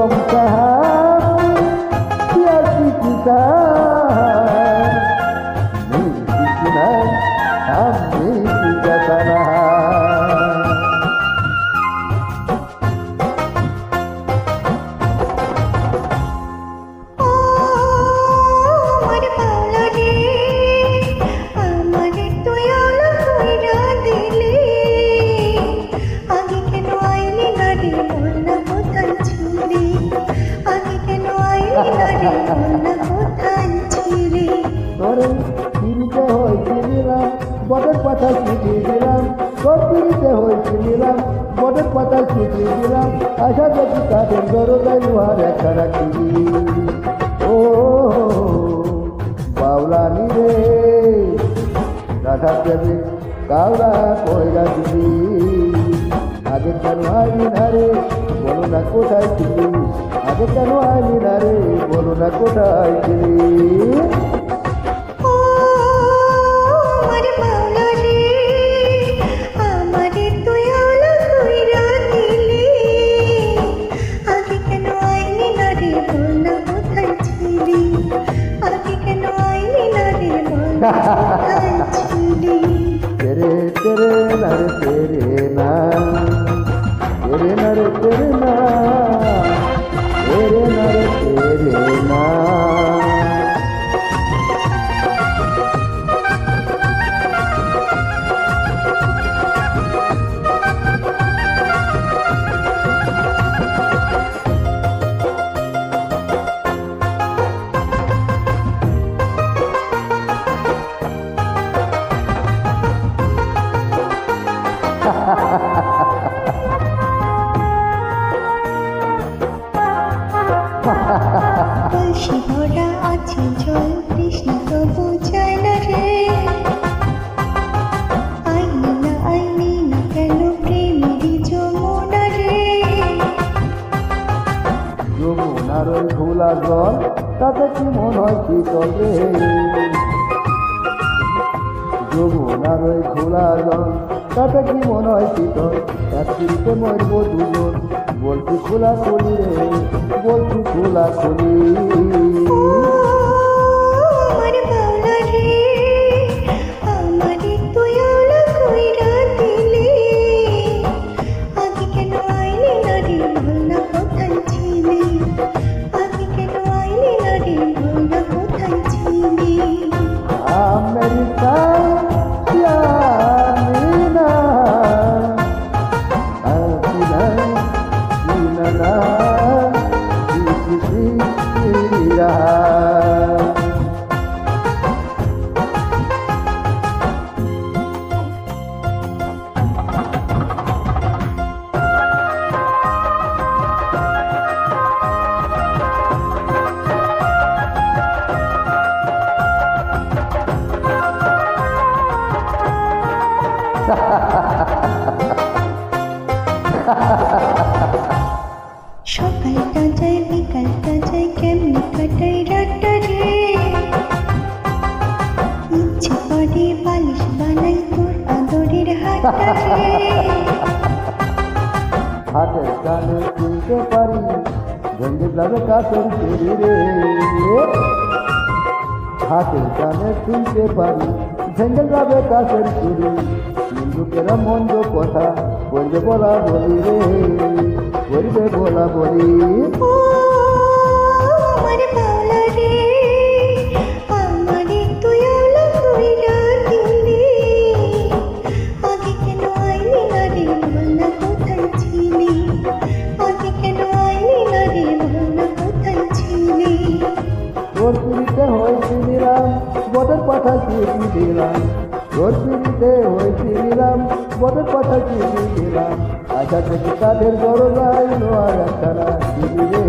belum saham biar kita misikinan kami tiga tanah. তোরে ফিরিতে হয়েছিলাম বটের পাতা ছুটি দিলাম, তোর ফিরিতে হয়েছিলাম বটের পাতা ছুটি দিলাম, আশা দেখি কাঠের দরজায় লোহার একটা রাখি। ও বাউলানি রে রাধা দেবী কাউরা কইরা দিবি, আগে কেন আইলি না রে বলো না কোথায় ছিলি, আগে কেন আইলি না রে বলো না কোথায় ছিলি। तेरे तेरे नर तेरे ना तेरे नर तेरे ना तेरे नर तेरे ना। কলসি ভরা আছে জল তৃষ্ণা তবু যায় না রে, আইনি না কেন প্রেমেরই যমুনা রে। যমুনার ওই খোলা জল তাতে কি মন হয় শীতল রে, যমুনার ওই খোলা জল তাতে কি মন হয় শীতল, এক তিরিতে মরবো দুজন বলছি খোলা খুলি রে বলছি খোলা খুলি। সকালটা যায় বিকালটা যায় কেমনি কাটাই রাতটা রে, ইচ্ছে করে বালিশ বানাই তোর আদরের হাতটা রে। হাতের কানে শুনতে পারি ভেঙে যাবে কাছের চুরি রে, হাতের কানে শুনতে পারি ভেঙে যাবে কাছের চুরি, লোকেরা মন্দ কথা করবে বলা বলি রে করবে বলা বলি। তোর পিড়িতে হয়েছিলাম বটের পাতা চিঠি দিলাম, তোর পিড়িতে হয়েছিলাম বটের পাতা চিঠি দিলাম, আশা থেকে কাঠের দরজায় লোহার একটা রাখি রে।